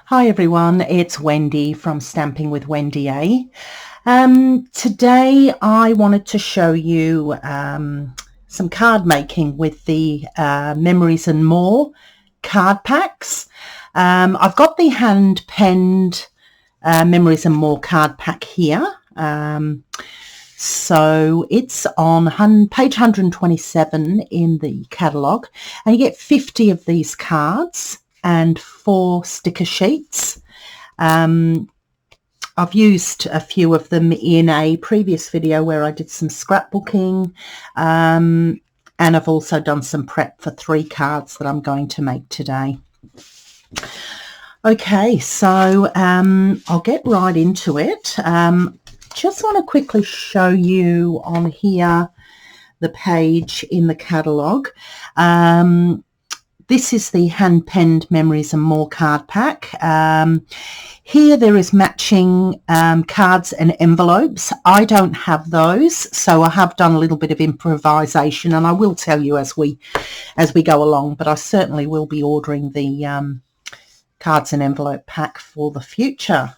Hi everyone, it's Wendy from Stamping with Wendy A. Today I wanted to show you some card making with the Memories and More card packs. I've got the hand penned Memories and More card pack here. So it's on page 127 in the catalogue, and you get 50 of these cards and 4 sticker sheets. I've used a few of them in a previous video where I did some scrapbooking, and I've also done some prep for 3 cards that I'm going to make today. Okay, so I'll get right into it. Just want to quickly show you on here the page in the catalogue. This is the hand-penned Memories and More card pack. Here there is matching cards and envelopes. I don't have those, so I have done a little bit of improvisation, and I will tell you as we go along, but I certainly will be ordering the cards and envelope pack for the future.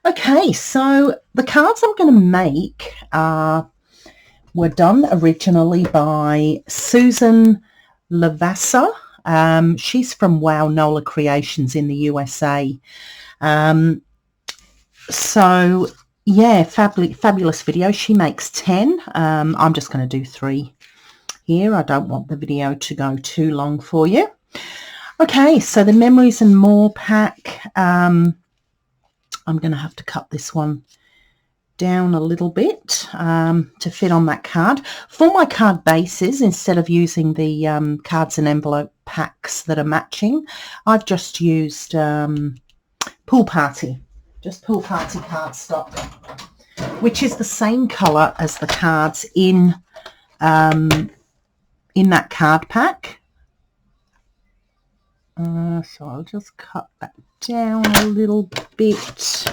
Okay, so the cards I'm going to make were done originally by Susan Lavassa. She's from Wow Nola Creations in the USA. So yeah, fabulous video. She makes 10. I'm just going to do 3 here. I don't want the video to go too long for you. Okay, so the Memories and More pack. I'm going to have to cut this one down a little bit to fit on that card. For my card bases, instead of using the cards and envelope packs that are matching, I've just used Pool Party cardstock, which is the same colour as the cards in that card pack. So I'll just cut that down a little bit,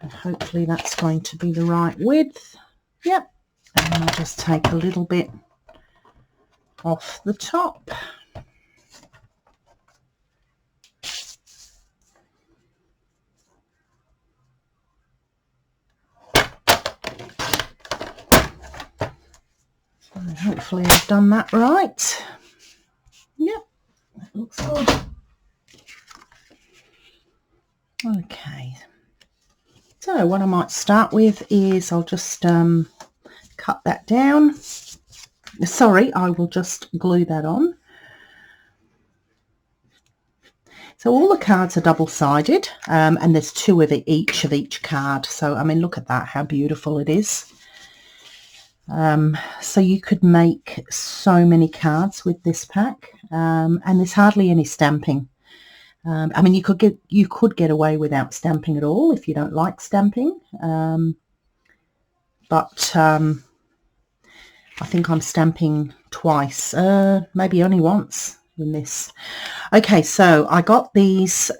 and hopefully that's going to be the right width. Yep, and I'll just take a little bit off the top. So hopefully I've done that right. Yep, that looks good. Okay, so what I might start with is I'll just cut that down. Sorry, I will just glue that on. So all the cards are double-sided, and there's 2 of each card. So I mean, look at that, how beautiful it is. So you could make so many cards with this pack, and there's hardly any stamping. I mean, you could get away without stamping at all if you don't like stamping, but I think I'm stamping twice, maybe only once in this. Okay, so I got these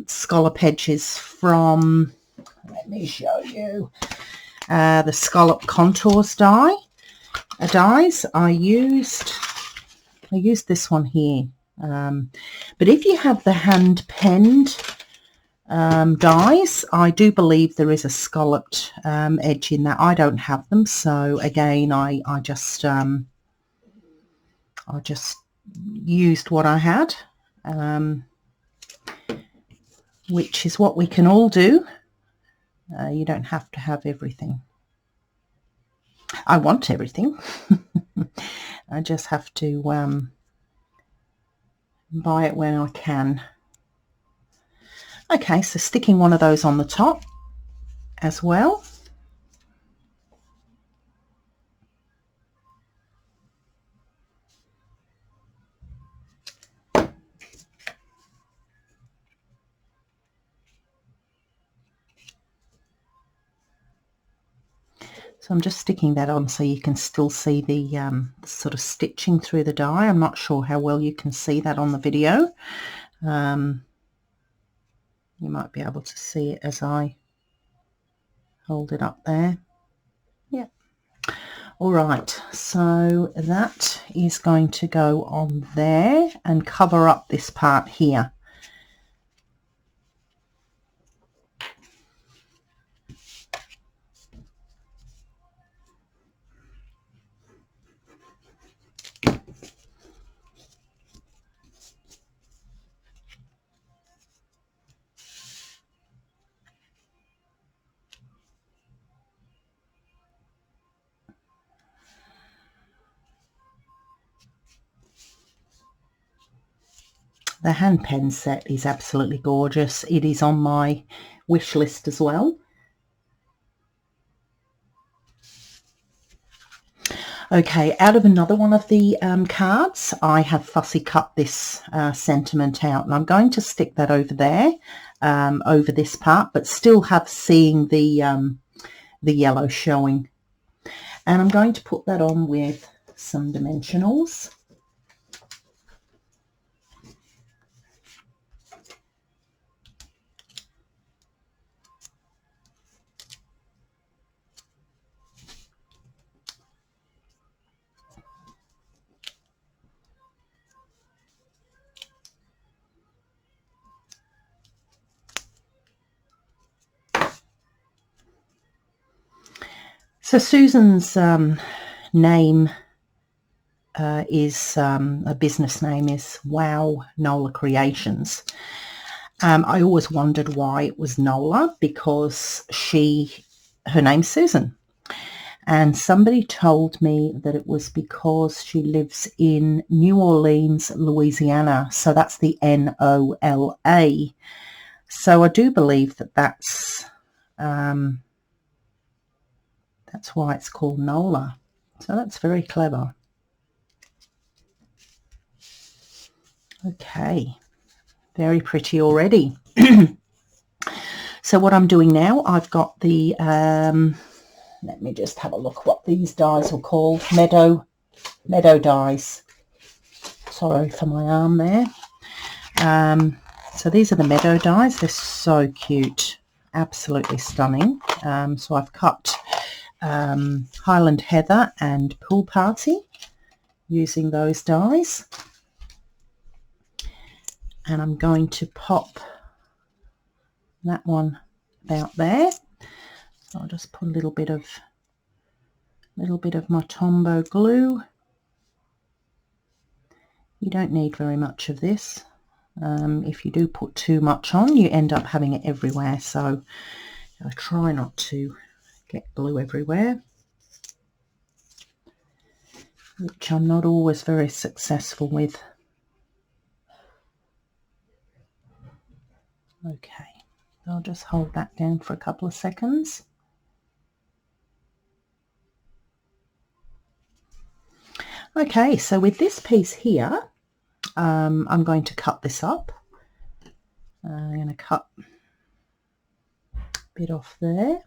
scallop edges from, let me show you, the Scallop Contours dies. I used this one here. But if you have the hand penned dies, I do believe there is a scalloped edge in that. I don't have them, so again I just used what I had, which is what we can all do. You don't have to have everything. I want everything. I just have to buy it when I can. Okay, so sticking one of those on the top as well. So I'm just sticking that on so you can still see the sort of stitching through the die. I'm not sure how well you can see that on the video. You might be able to see it as I hold it up there. Yeah. All right, so that is going to go on there and cover up this part here. The hand pen set is absolutely gorgeous. It is on my wish list as well. Okay, out of another one of the cards, I have fussy cut this sentiment out, and I'm going to stick that over there, over this part, but still have seeing the yellow showing. And I'm going to put that on with some dimensionals. So Susan's name is a business name is Wow Nola Creations. I always wondered why it was Nola, because her name's Susan, and somebody told me that it was because she lives in New Orleans, Louisiana, so that's the N-O-L-A. So I do believe that that's why it's called Nola. So that's very clever. Okay, very pretty already. So what I'm doing now, I've got the, let me just have a look what these dies are called. Meadow dies. Sorry for my arm there. So these are the Meadow dies. They're so cute, absolutely stunning. So I've cut Highland Heather and Pool Party using those dies, and I'm going to pop that one about there. So I'll just put a little bit of my Tombow glue. You don't need very much of this. If you do put too much on, you end up having it everywhere, so I try not to get glue everywhere, which I'm not always very successful with. Okay, I'll just hold that down for a couple of seconds. Okay, so with this piece here, I'm going to cut this up. I'm going to cut a bit off there,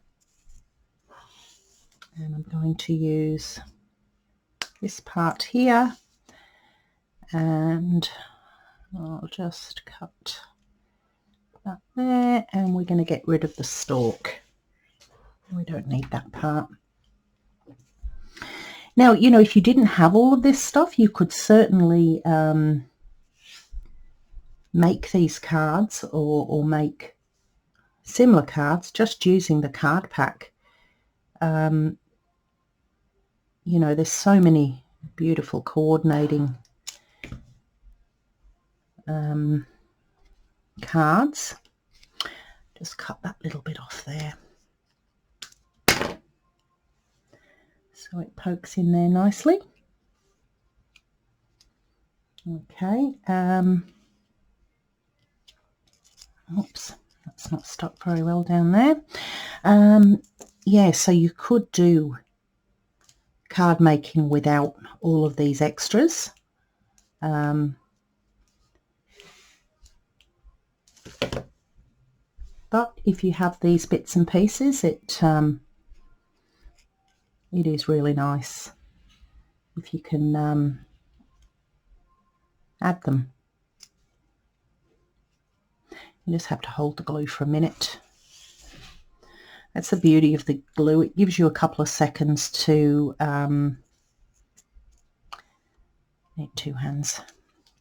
and I'm going to use this part here, and I'll just cut that there, and we're going to get rid of the stalk. We don't need that part. Now, you know, if you didn't have all of this stuff, you could certainly make these cards or make similar cards just using the card pack. You know, there's so many beautiful coordinating cards. Just cut that little bit off there so it pokes in there nicely. Okay, oops, that's not stuck very well down there. Yeah, so you could do card making without all of these extras. But if you have these bits and pieces, it is really nice if you can add them. You just have to hold the glue for a minute. That's the beauty of the glue. It gives you a couple of seconds to need two hands.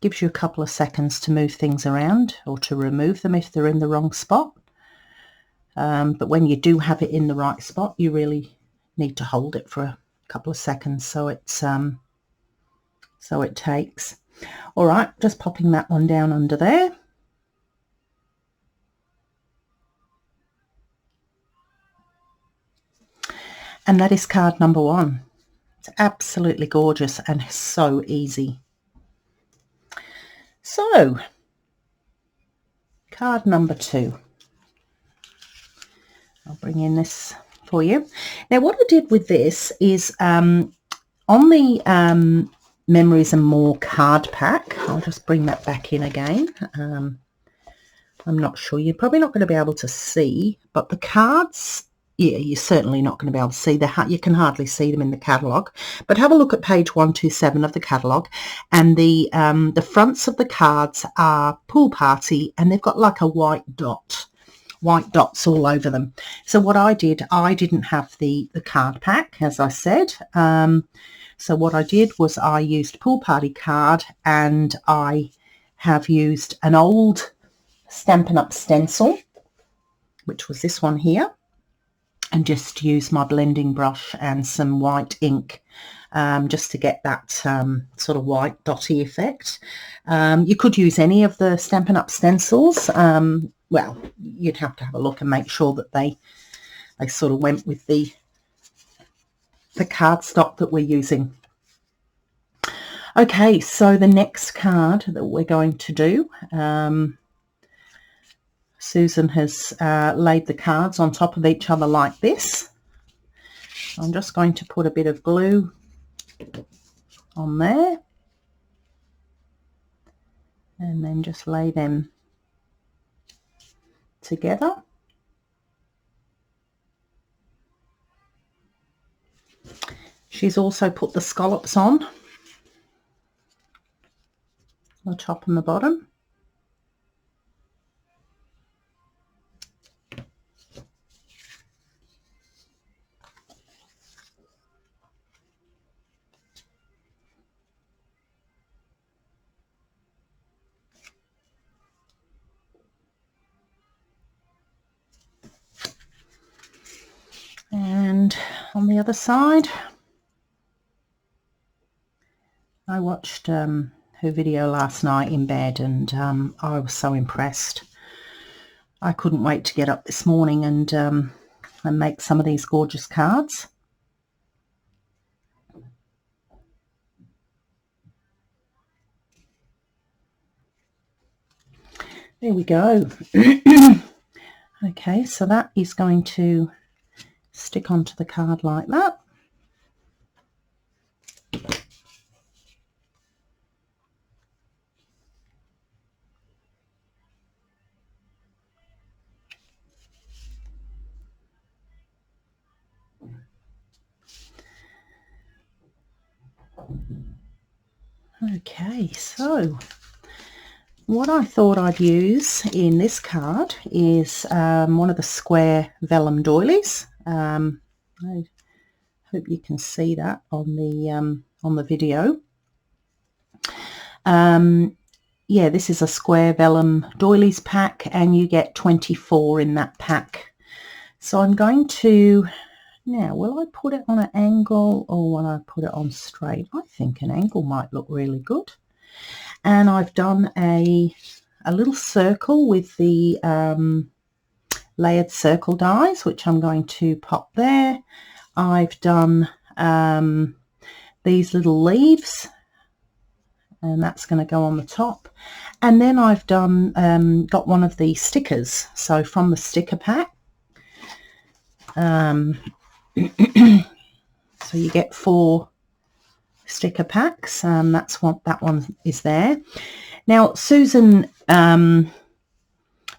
Gives you a couple of seconds to move things around or to remove them if they're in the wrong spot. But when you do have it in the right spot, you really need to hold it for a couple of seconds so it's so it takes. All right, just popping that one down under there. And that is card number 1. It's absolutely gorgeous and so easy. So card number 2. I'll bring in this for you. Now what I did with this is on the Memories and More card pack, I'll just bring that back in again. I'm not sure, you're probably not going to be able to see, but the cards, yeah, you're certainly not going to be able to see. You can hardly see them in the catalogue. But have a look at page 127 of the catalogue, and the fronts of the cards are pool party, and they've got like a white dots all over them. So what I did, I didn't have the card pack, as I said. So what I did was I used pool party card, and I have used an old Stampin' Up stencil, which was this one here, and just use my blending brush and some white ink just to get that sort of white dotty effect. You could use any of the Stampin' Up stencils. Well, you'd have to have a look and make sure that they sort of went with the cardstock that we're using. Okay, so the next card that we're going to do, Susan has laid the cards on top of each other like this. I'm just going to put a bit of glue on there and then just lay them together. She's also put the scallops on the top and the bottom. And on the other side, I watched her video last night in bed, and I was so impressed. I couldn't wait to get up this morning and make some of these gorgeous cards. There we go. Okay, so that is going to stick onto the card like that. Okay, so what I thought I'd use in this card is one of the square vellum doilies. I hope you can see that on the video. Yeah, this is a square vellum doilies pack, and you get 24 in that pack. So I'm going to, now will I put it on an angle or will I put it on straight? I think an angle might look really good. And I've done a little circle with the layered circle dies, which I'm going to pop there. I've done these little leaves, and that's going to go on the top. And then I've done got one of the stickers, so from the sticker pack. So you get 4 sticker packs. That's what that one is there. Now Susan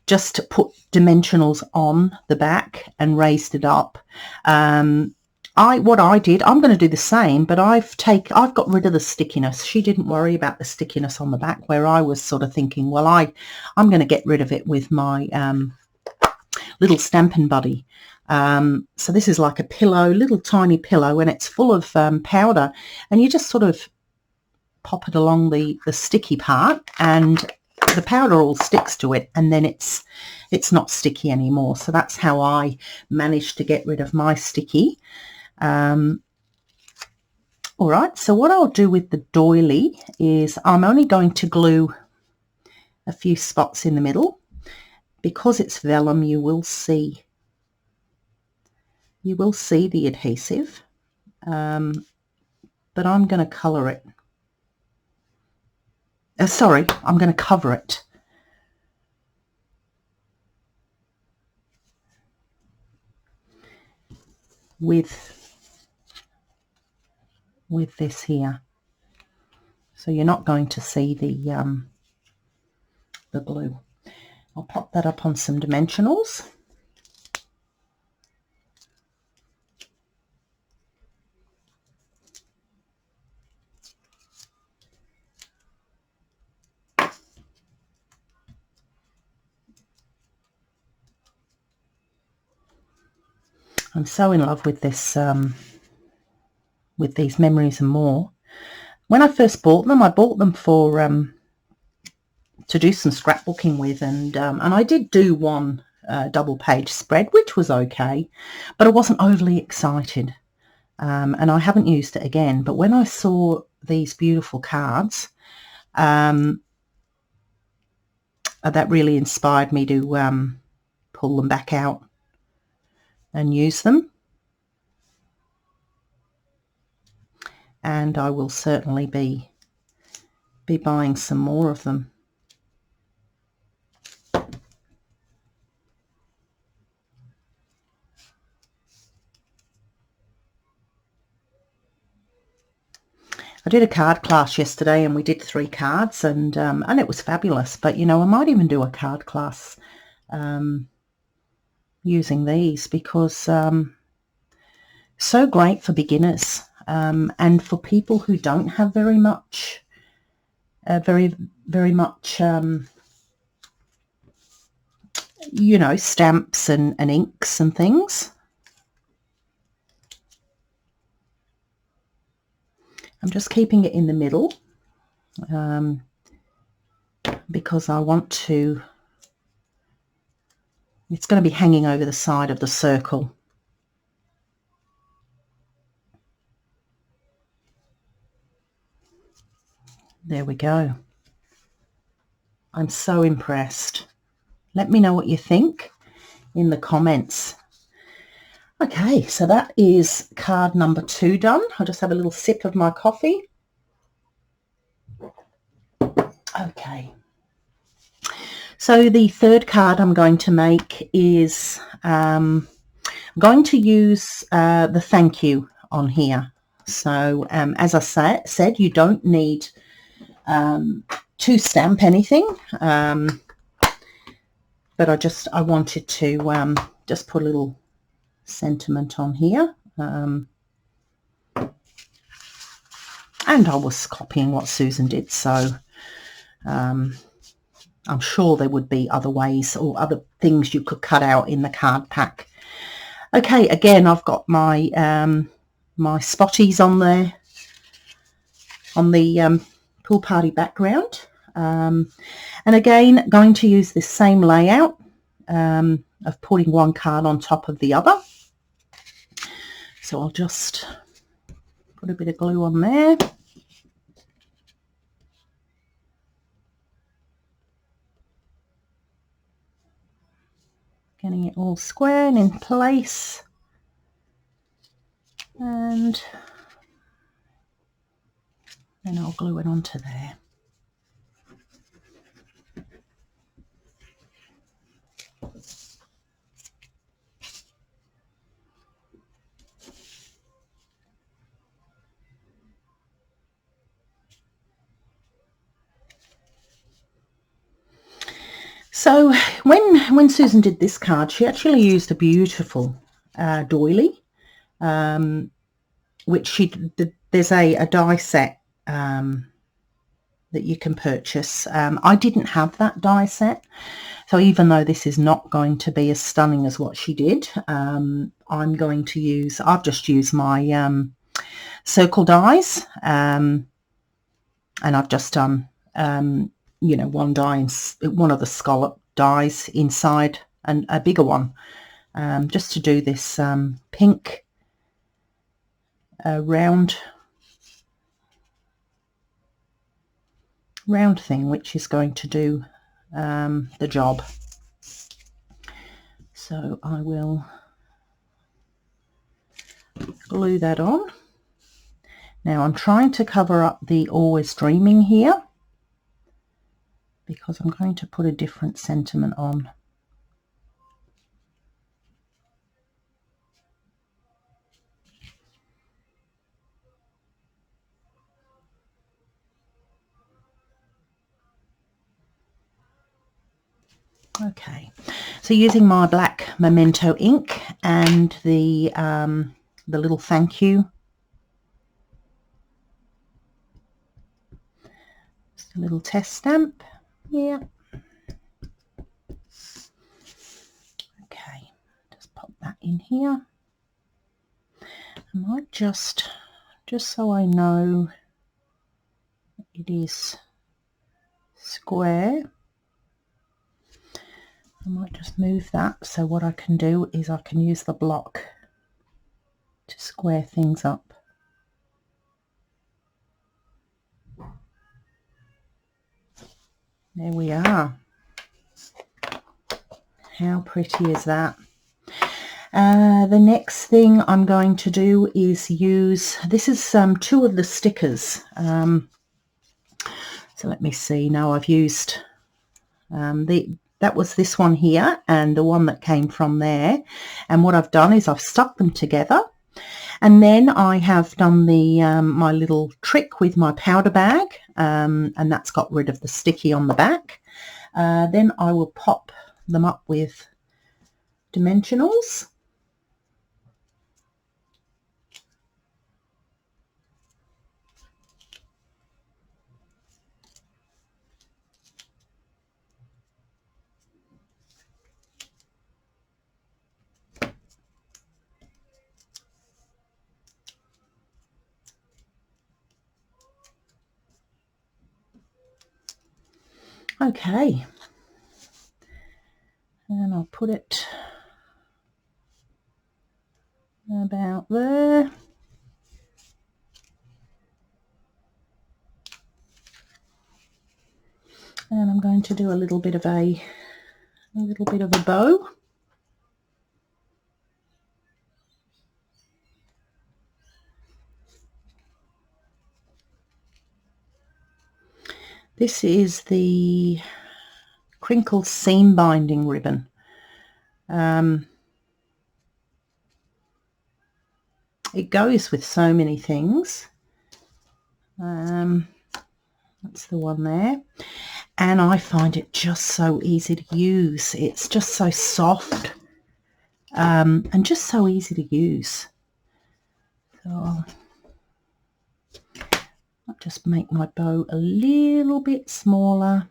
just put dimensionals on the back and raised it up. What I did, I'm going to do the same, but I've got rid of the stickiness. She didn't worry about the stickiness on the back, where I was sort of thinking, well, I'm going to get rid of it with my little Stampin' Buddy. So this is like a pillow, little tiny pillow, and it's full of powder, and you just sort of pop it along the sticky part, and the powder all sticks to it, and then it's not sticky anymore. So that's how I managed to get rid of my sticky. All right, so what I'll do with the doily is I'm only going to glue a few spots in the middle. Because it's vellum, you will see the adhesive, but I'm going to colour it. Sorry, I'm going to cover it. with this here. So you're not going to see the glue. I'll pop that up on some dimensionals. I'm so in love with this, with these Memories and More. When I first bought them, I bought them for to do some scrapbooking with, and I did do one double page spread, which was okay, but I wasn't overly excited, and I haven't used it again. But when I saw these beautiful cards, that really inspired me to pull them back out and use them. And I will certainly be buying some more of them. I did a card class yesterday, and we did 3 cards, and it was fabulous. But you know, I might even do a card class using these, because so great for beginners, and for people who don't have very much you know, stamps and inks and things. I'm just keeping it in the middle because I want to, it's going to be hanging over the side of the circle. There we go. I'm so impressed. Let me know what you think in the comments. Okay, so that is card number 2 done. I'll just have a little sip of my coffee. Okay. So the 3rd card I'm going to make is I'm going to use the thank you on here. So as I said, you don't need to stamp anything, but I wanted to just put a little sentiment on here, and I was copying what Susan did, so I'm sure there would be other ways or other things you could cut out in the card pack. Okay, again, I've got my my spotties on there on the pool party background, and again, going to use this same layout of putting one card on top of the other. So I'll just put a bit of glue on there. Getting it all square and in place. And then I'll glue it onto there. So when Susan did this card, she actually used a beautiful doily, which there's a die set that you can purchase. I didn't have that die set, so even though this is not going to be as stunning as what she did, I've just used my circle dies, and I've just done you know, one of the scallop dies inside and a bigger one, just to do this pink round thing, which is going to do the job. So I will glue that on. Now I'm trying to cover up the Always Dreaming here, because I'm going to put a different sentiment on. Okay, so using my black Memento ink and the little thank you, just a little test stamp. Yeah. Okay, just pop that in here. I might just so I know it is square, I might just move that, so what I can do is I can use the block to square things up. There we are. How pretty is that? The next thing I'm going to do is use, this is 2 of the stickers. So let me see. Now I've used that was this one here and the one that came from there. And what I've done is I've stuck them together. And then I have done the my little trick with my powder bag, and that's got rid of the sticky on the back. Then I will pop them up with dimensionals. Okay, and I'll put it about there. And I'm going to do a little bit of a bow. This is the crinkled seam binding ribbon. It goes with so many things. That's the one there. And I find it just so easy to use. It's just so soft and just so easy to use. So I'll just make my bow a little bit smaller.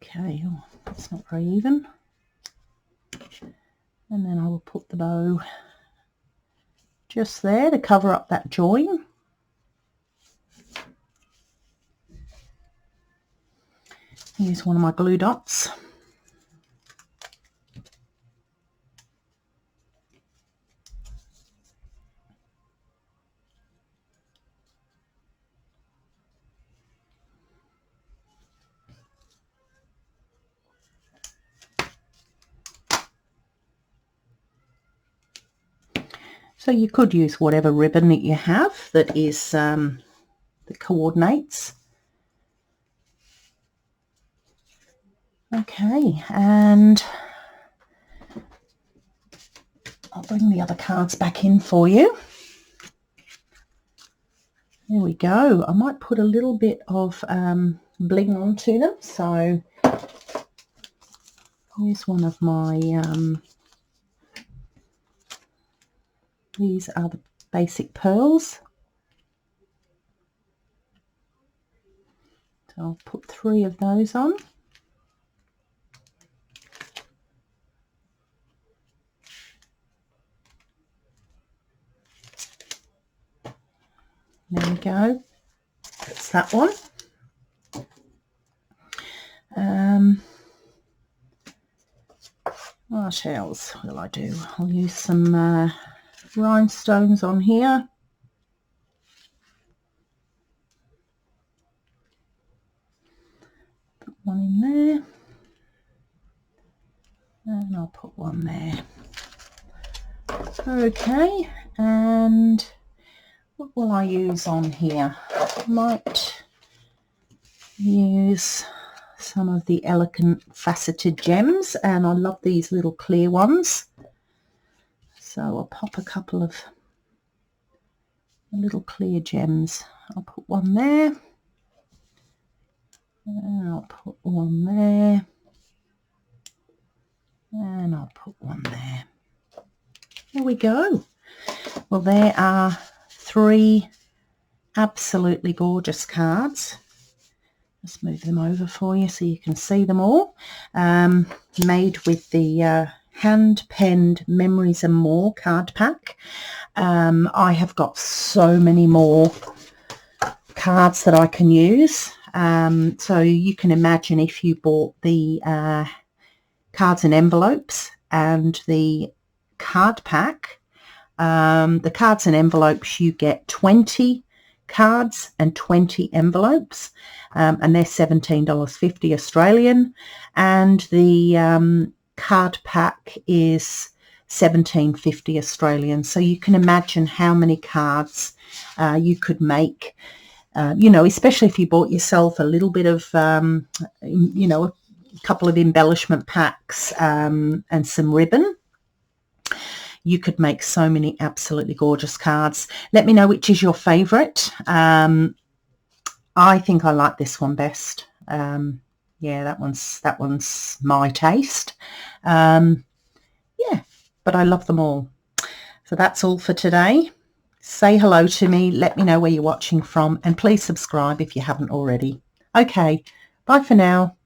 Okay, oh, that's not very even. And then I will put the bow just there to cover up that join. Use one of my glue dots. So you could use whatever ribbon that you have that is that coordinates. Okay, and I'll bring the other cards back in for you. There we go. I might put a little bit of bling onto them. So here's one of my, these are the basic pearls. So I'll put 3 of those on. There we go. That's that one. What else will I do? I'll use some rhinestones on here. Put one in there. And I'll put one there. Okay, and what will I use on here? I might use some of the elegant faceted gems, and I love these little clear ones. So I'll pop a couple of little clear gems. I'll put one there. And I'll put one there. And I'll put one there. There we go. Well, there are 3 absolutely gorgeous cards. Just move them over for you so you can see them all. Made with the hand-penned Memories and More card pack. I have got so many more cards that I can use. So you can imagine if you bought the cards and envelopes and the card pack. The cards and envelopes, you get 20 cards and 20 envelopes, and they're $17.50 Australian, and the card pack is $17.50 Australian. So you can imagine how many cards you could make, you know, especially if you bought yourself a little bit of, you know, a couple of embellishment packs and some ribbon. You could make so many absolutely gorgeous cards. Let me know which is your favourite. I think I like this one best. Yeah, that one's my taste. Yeah, but I love them all. So that's all for today. Say hello to me. Let me know where you're watching from, and please subscribe if you haven't already. Okay, bye for now.